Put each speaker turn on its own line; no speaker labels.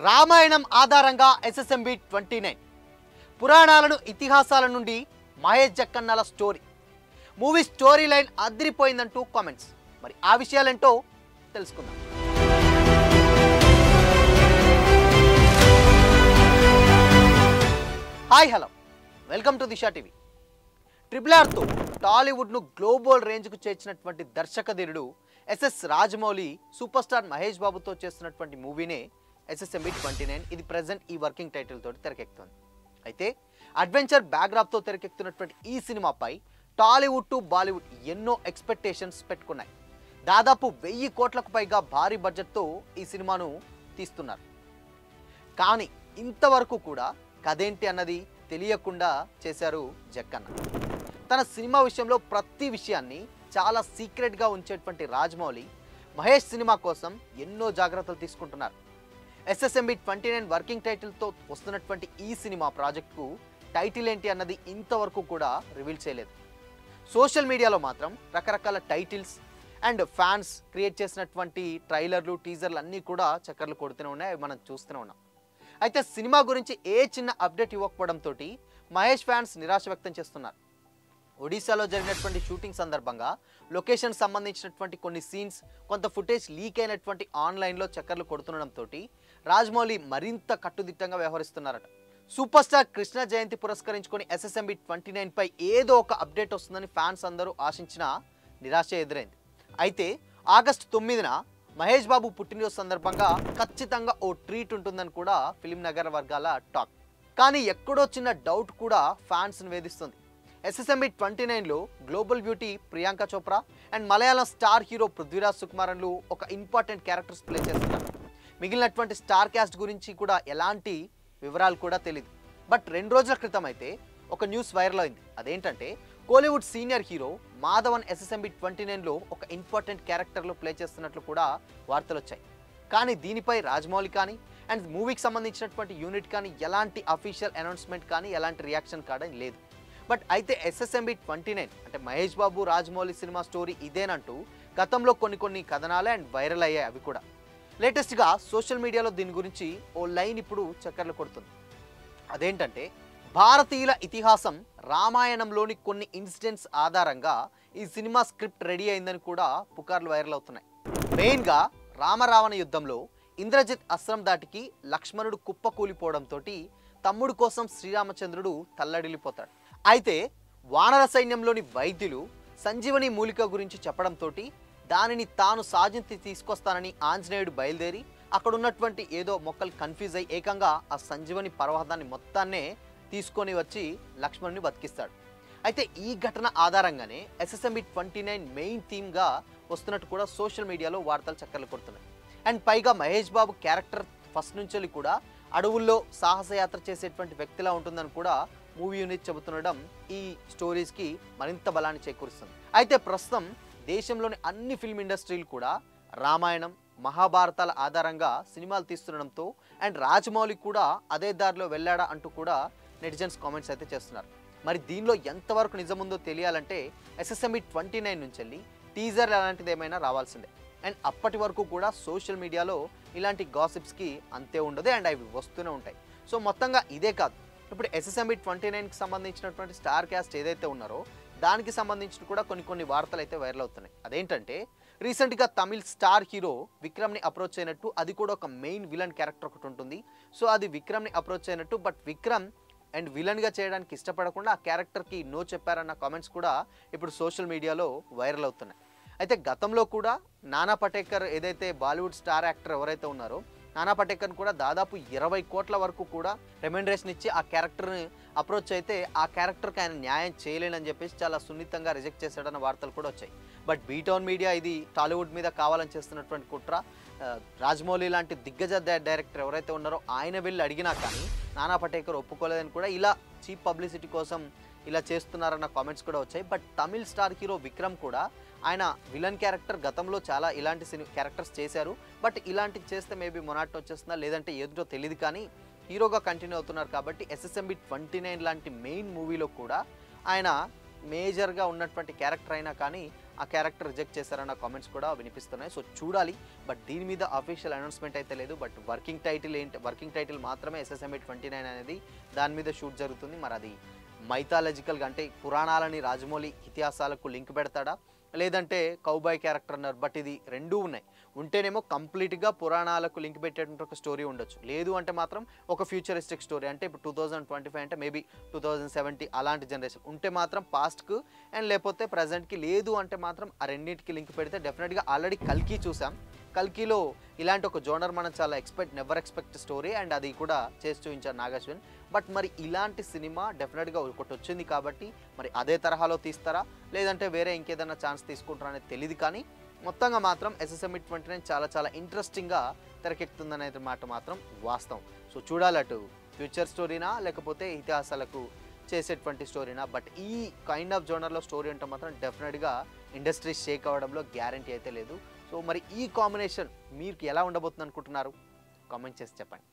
రామాయణం ఆధారంగా ఎస్ఎస్ఎంబి 29 పురాణాలను ఇతిహాసాల నుండి మహేష్ జక్కన్నల స్టోరీ మూవీ స్టోరీ లైన్ అదిరిపోయిందంటూ కామెంట్స్. మరి ఆ విషయాలేంటో తెలుసుకుందాం. Hi hello, welcome to Disha TV. Triple తో టాలీవుడ్ను గ్లోబల్ రేంజ్కు చేర్చినటువంటి దర్శకధీరుడు SS Rajamouli super star Mahesh బాబుతో చేస్తున్నటువంటి మూవీనే ఎస్ఎస్ఎంబి 29. ఇది ప్రెజెంట్ ఈ వర్కింగ్ టైటిల్ తోటి తెరకెక్కుతుంది. అయితే అడ్వెంచర్ బ్యాక్డ్రాప్తో తెరకెక్కుతున్నటువంటి ఈ సినిమాపై టాలీవుడ్ టు బాలీవుడ్ ఎన్నో ఎక్స్పెక్టేషన్స్ పెట్టుకున్నాయి. దాదాపు 1000 కోట్లకు పైగా భారీ బడ్జెట్తో ఈ సినిమాను తీస్తున్నారు. కానీ ఇంతవరకు కూడా కథేంటి అన్నది తెలియకుండా చేశారు జక్కన్న. తన సినిమా విషయంలో ప్రతి విషయాన్ని చాలా సీక్రెట్గా ఉంచేటువంటి రాజమౌళి మహేష్ సినిమా కోసం ఎన్నో జాగ్రత్తలు తీసుకుంటున్నారు. ఎస్ఎస్ఎంబి 29 వర్కింగ్ టైటిల్తో వస్తున్నటువంటి ఈ సినిమా ప్రాజెక్టుకు టైటిల్ ఏంటి అన్నది ఇంతవరకు కూడా రివీల్ చేయలేదు. సోషల్ మీడియాలో మాత్రం రకరకాల టైటిల్స్ అండ్ ఫ్యాన్స్ క్రియేట్ చేసినటువంటి ట్రైలర్లు, టీజర్లు అన్నీ కూడా చక్కర్లు కొడుతూనే ఉన్నాయి, అవి మనం చూస్తూనే ఉన్నాం. అయితే సినిమా గురించి ఏ చిన్న అప్డేట్ ఇవ్వకపోవడంతో మహేష్ ఫ్యాన్స్ నిరాశ వ్యక్తం చేస్తున్నారు. ఒడిశాలో జరిగినటువంటి షూటింగ్ సందర్భంగా లొకేషన్ సంబంధించినటువంటి కొన్ని సీన్స్, కొంత ఫుటేజ్ లీక్ అయినటువంటి ఆన్లైన్లో చక్కర్లు కొడుతుండడంతో రాజమౌళి మరింత కట్టుదిట్టంగా వ్యవహరిస్తున్నారట. సూపర్ స్టార్ కృష్ణ జయంతి పురస్కరించుకొని ఎస్ఎస్ఎంబి 29 పై ఏదో ఒక అప్డేట్ వస్తుందని ఫ్యాన్స్ అందరూ ఆశించినా నిరాశ ఎదురైంది. అయితే ఆగస్టు 9న మహేష్ బాబు పుట్టినరోజు సందర్భంగా ఖచ్చితంగా ఓ ట్రీట్ ఉంటుందని కూడా ఫిలిం నగర్ వర్గాల టాక్. కానీ ఎక్కడో చిన్న డౌట్ కూడా ఫ్యాన్స్ని వేధిస్తుంది. ఎస్ఎస్ఎంబి 29లో global beauty Priyanka Chopra and Malayalam star hero Prithviraj సుకుమారన్లు ఒక ఇంపార్టెంట్ క్యారెక్టర్స్ ప్లే చేస్తున్నారు. మిగిలినటువంటి స్టార్ క్యాస్ట్ గురించి కూడా ఎలాంటి వివరాలు కూడా తెలియదు. బట్ 2 రోజుల క్రితం అయితే ఒక న్యూస్ వైరల్ అయింది. అదేంటంటే Kollywood senior hero Madhavan SSMB 29లో ఒక ఇంపార్టెంట్ క్యారెక్టర్లో ప్లే చేస్తున్నట్లు కూడా వార్తలు వచ్చాయి. కానీ దీనిపై రాజమౌళి కానీ అండ్ మూవీకి సంబంధించినటువంటి యూనిట్ కానీ ఎలాంటి అఫీషియల్ అనౌన్స్మెంట్ కానీ ఎలాంటి రియాక్షన్ కానీ లేదు. బట్ అయితే ఎస్ఎస్ఎంబి 29 అంటే మహేష్ బాబు రాజమౌళి సినిమా స్టోరీ ఇదేనంటూ గతంలో కొన్ని కథనాలే అండ్ వైరల్ అయ్యాయి. అవి కూడా లేటెస్ట్గా సోషల్ మీడియాలో దీని గురించి ఓ లైన్ ఇప్పుడు చక్కర్లు కొడుతుంది. అదేంటంటే భారతీయుల ఇతిహాసం రామాయణంలోని కొన్ని ఇన్సిడెంట్స్ ఆధారంగా ఈ సినిమా స్క్రిప్ట్ రెడీ అయిందని కూడా పుకార్లు వైరల్ అవుతున్నాయి. మెయిన్గా రామరావణ యుద్ధంలో ఇంద్రజిత్ అస్త్రం దాటికి లక్ష్మణుడు కుప్పకూలిపోవడంతో తమ్ముడు కోసం శ్రీరామచంద్రుడు తల్లడిల్లిపోతాడు. అయితే వానర సైన్యంలోని వైద్యులు సంజీవని మూలిక గురించి చెప్పడంతో దానిని తాను సాధించి తీసుకొస్తానని ఆంజనేయుడు బయలుదేరి అక్కడ ఉన్నటువంటి ఏదో మొక్కలు కన్ఫ్యూజ్ అయ్యి ఏకంగా ఆ సంజీవని పర్వతాన్ని మొత్తాన్నే తీసుకొని వచ్చి లక్ష్మణుని బతికిస్తాడు. అయితే ఈ ఘటన ఆధారంగానే ఎస్ఎస్ఎంబి 29 మెయిన్ థీమ్గా వస్తున్నట్టు కూడా సోషల్ మీడియాలో వార్తలు చక్కర్లు కొడుతున్నాయి. అండ్ పైగా మహేష్ బాబు క్యారెక్టర్ ఫస్ట్ నుంచి కూడా అడవుల్లో సాహసయాత్ర చేసేటువంటి వ్యక్తిలా ఉంటుందని కూడా మూవీ యూనిట్ చెబుతుండడం ఈ స్టోరీస్కి మరింత బలాన్ని చేకూరుస్తుంది. అయితే ప్రస్తుతం దేశంలోని అన్ని ఫిల్మ్ ఇండస్ట్రీలు కూడా రామాయణం, మహాభారతాల ఆధారంగా సినిమాలు తీస్తుండడంతో అండ్ రాజమౌళి కూడా అదే దారిలో వెళ్ళాడా అంటూ కూడా నెటిజన్స్ కామెంట్స్ అయితే చేస్తున్నారు. మరి దీనిలో ఎంతవరకు నిజముందో తెలియాలంటే ఎస్ఎస్ఎంబి 29 నుంచి వెళ్ళి టీజర్ అలాంటిది ఏమైనా రావాల్సిందే. అండ్ అప్పటి వరకు కూడా సోషల్ మీడియాలో ఇలాంటి గాసిప్స్కి అంతే ఉండదు అండ్ అవి వస్తూనే ఉంటాయి. సో మొత్తంగా ఇదే కాదు, ఇప్పుడు ఎస్ఎస్ఎంబి 29కి సంబంధించినటువంటి స్టార్ క్యాస్ట్ ఏదైతే ఉన్నారో దానికి సంబంధించిన కూడా కొన్ని వార్తలు అయితే వైరల్ అవుతున్నాయి. అదేంటంటే రీసెంట్గా తమిళ్ స్టార్ హీరో విక్రమ్ని అప్రోచ్ అయినట్టు, అది కూడా ఒక మెయిన్ విలన్ క్యారెక్టర్ ఒకటి ఉంటుంది. సో అది విక్రమ్ని అప్రోచ్ అయినట్టు, బట్ విక్రమ్ అండ్ విలన్గా చేయడానికి ఇష్టపడకుండా ఆ క్యారెక్టర్కి నో చెప్పారన్న కామెంట్స్ కూడా ఇప్పుడు సోషల్ మీడియాలో వైరల్ అవుతున్నాయి. అయితే గతంలో కూడా నానా పటేకర్ ఏదైతే బాలీవుడ్ స్టార్ యాక్టర్ ఎవరైతే ఉన్నారో నానా పటేకర్ కూడా దాదాపు 20 కోట్ల వరకు కూడా రెమ్యునరేషన్ ఇచ్చి ఆ క్యారెక్టర్ని అప్రోచ్ అయితే ఆ క్యారెక్టర్కి ఆయన న్యాయం చేయలేనని చెప్పేసి చాలా సున్నితంగా రిజెక్ట్ చేశాడన్న వార్తలు కూడా వచ్చాయి. బట్ బీటౌన్ మీడియా ఇది టాలీవుడ్ మీద కావాలని చేస్తున్నటువంటి కుట్ర. రాజమౌళి లాంటి దిగ్గజ డైరెక్టర్ ఎవరైతే ఉన్నారో ఆయన వెళ్ళి అడిగినా కానీ నానా పటేకర్ ఒప్పుకోలేదని కూడా ఇలా చీప్ పబ్లిసిటీ కోసం ఇలా చేస్తున్నారన్న కామెంట్స్ కూడా వచ్చాయి. But Tamil star hero Vikram కూడా ఆయన విలన్ క్యారెక్టర్ గతంలో చాలా ఇలాంటి క్యారెక్టర్స్ చేశారు. బట్ ఇలాంటివి చేస్తే మేబీ మొనాట్ వచ్చేస్తుందా లేదంటే ఏదో తెలియదు, కానీ హీరోగా కంటిన్యూ అవుతున్నారు. కాబట్టి ఎస్ఎస్ఎంబి 29 లాంటి మెయిన్ మూవీలో కూడా ఆయన మేజర్గా ఉన్నటువంటి క్యారెక్టర్ అయినా కానీ ఆ క్యారెక్టర్ రిజెక్ట్ చేశారన్న కామెంట్స్ కూడా వినిపిస్తున్నాయి. సో చూడాలి. బట్ దీని మీద అఫీషియల్ అనౌన్స్మెంట్ అయితే లేదు. బట్ వర్కింగ్ టైటిల్ మాత్రమే SSMA 29 అనేది దాని మీద షూట్ జరుగుతుంది. మరి అది మైథాలజికల్గా అంటే పురాణాలని రాజమౌళి ఇతిహాసాలకు లింక్ పెడతాడా, లేదంటే కౌబాయ్ క్యారెక్టర్ అన్నారు. బట్ ఇది రెండూ ఉన్నాయి. ఉంటేనేమో కంప్లీట్గా పురాణాలకు లింక్ పెట్టేటువంటి ఒక స్టోరీ ఉండొచ్చు. లేదు అంటే మాత్రం ఒక ఫ్యూచరిస్టిక్ స్టోరీ, అంటే ఇప్పుడు 2025 అంటే మేబీ 2070 అలాంటి జనరేషన్ ఉంటే మాత్రం పాస్ట్కు అండ్ లేకపోతే ప్రజెంట్కి, లేదు అంటే మాత్రం ఆ రెండింటికి లింక్ పెడితే డెఫినెట్గా ఆల్రెడీ కల్కి చూసాం. కల్కిలో ఇలాంటి ఒక జోనర్ మనం చాలా నెవర్ ఎక్స్పెక్ట్ స్టోరీ అండ్ అది కూడా చేసి చూపించారు నాగార్జున. బట్ మరి ఇలాంటి సినిమా డెఫినెట్గా ఒకటి వచ్చింది కాబట్టి మరి అదే తరహాలో తీస్తారా, లేదంటే వేరే ఇంకేదైనా ఛాన్స్ తీసుకుంటారా అనేది తెలియదు. కానీ మొత్తంగా మాత్రం SSMA 29 చాలా ఇంట్రెస్టింగ్గా తెరకెక్కుతుందనే మాట మాత్రం వాస్తవం. సో చూడాలి, అటు ఫ్యూచర్ స్టోరీనా లేకపోతే ఇతిహాసాలకు చేసేటువంటి స్టోరీనా. బట్ ఈ కైండ్ ఆఫ్ జోనర్లో స్టోరీ అంటే మాత్రం డెఫినెట్గా ఇండస్ట్రీ షేక్ అవ్వడంలో గ్యారంటీ అయితే లేదు. సో మరి ఈ కాంబినేషన్ మీకు ఎలా ఉండబోతుంది అనుకుంటున్నారు? కామెంట్ చేసి చెప్పండి.